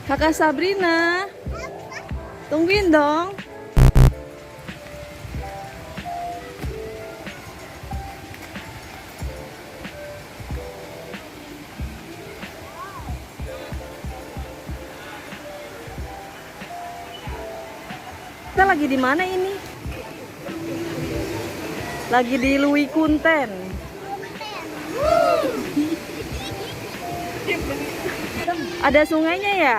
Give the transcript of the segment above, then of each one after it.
Kakak Sabrina, tungguin dong. Kita lagi di mana ini? Lagi di Lui Kunten. Ada sungainya ya?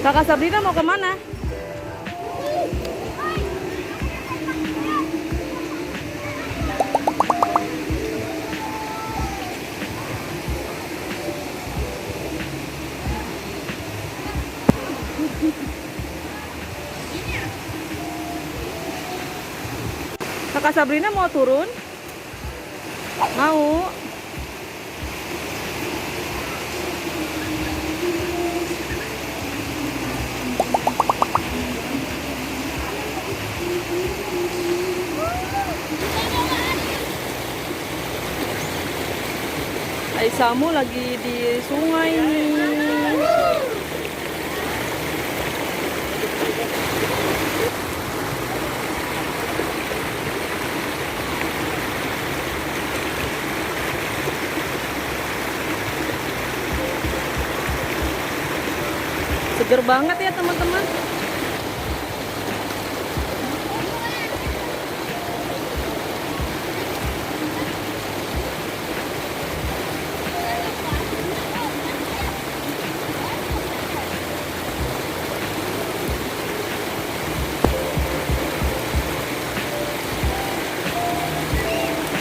Kakak Sabrina mau kemana? Kakak Sabrina mau turun? Mau. Aisamu lagi di sungai nih. Seger banget ya teman-teman.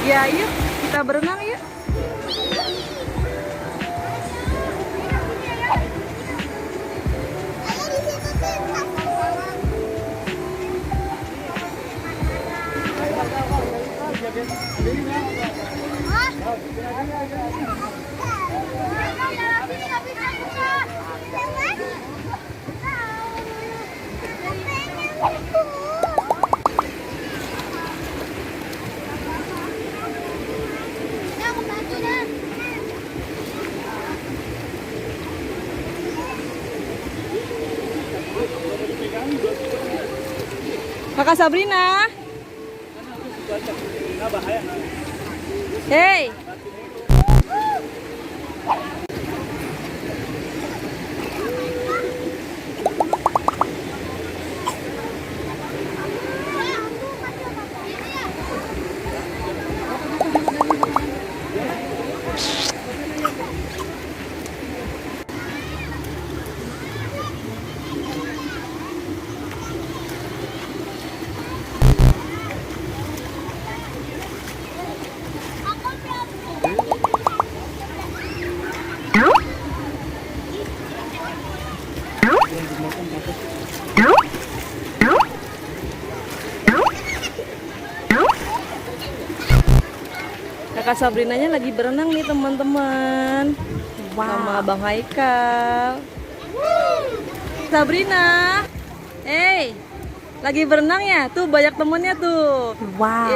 Ya, yuk kita berenang yuk. Kakak Sabrina. Hei. Kakak Sabrinanya lagi berenang nih teman-teman. Wow. Sama Abang Haikal. Sabrina, hey, lagi berenang ya? Tuh banyak temennya tuh. Wow.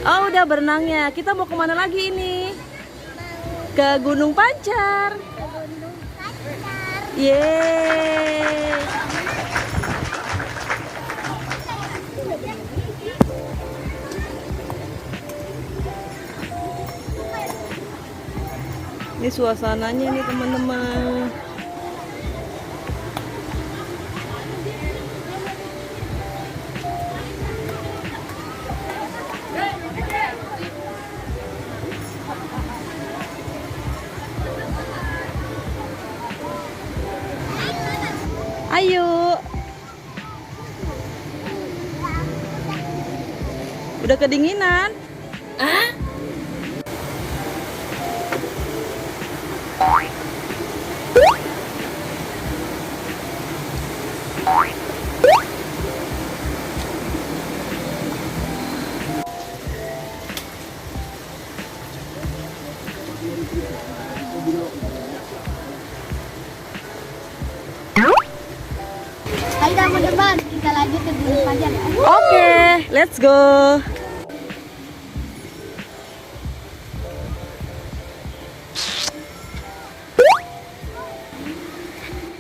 Oh, udah berenangnya. Kita mau kemana lagi ini? Ke Gunung Pancar. Yeay. Ini suasananya nih teman-teman. Ayo. Udah kedinginan? Ah? Ayo teman-teman, kita lanjut ke Gunung Panjar ya. Oke, let's go.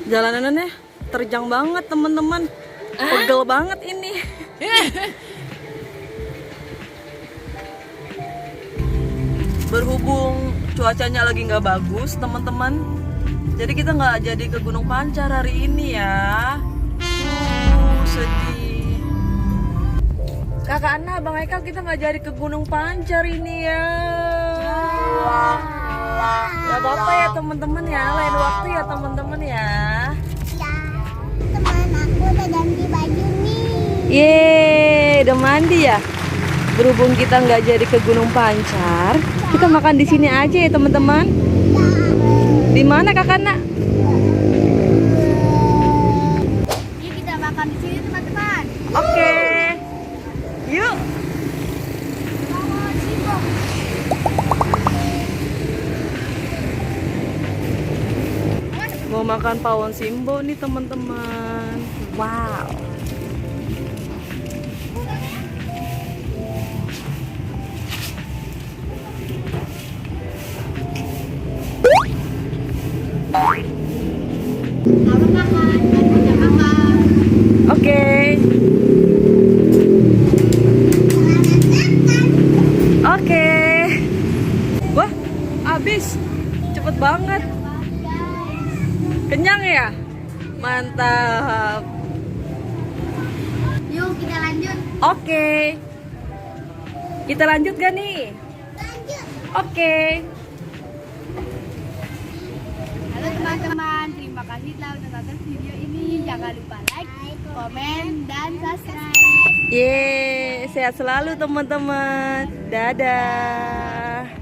Jalanannya terjang banget teman-teman. Pegel banget ini. Berhubung cuacanya lagi nggak bagus teman-teman, jadi kita nggak jadi ke Gunung Pancar hari ini ya. Sedih. Kakak Ana, Bang Haikal, kita nggak jadi ke Gunung Pancar ini ya. Gak apa-apa ya teman-teman ya, lain waktu ya teman-teman ya. Ya, teman aku udah ganti baju nih. Yeay, udah mandi ya. Berhubung kita nggak jadi ke Gunung Pancar, kita makan di sini aja ya teman-teman. Di mana Kakak Ana? Yuk kita makan di sini teman-teman. Oke. Yuk. Mau makan pawon Simbo nih teman-teman. Wow. Selamat makan, lanjut makan. Oke. Oke. Wah, habis. Cepet banget. Kenyang ya? Mantap. Yuk kita lanjut. Oke. Kita lanjut gak nih? Lanjut. Oke. Halo teman-teman, terima kasih telah menonton video ini. Jangan lupa like, komen, dan subscribe. Yeay, sehat selalu teman-teman. Dadah.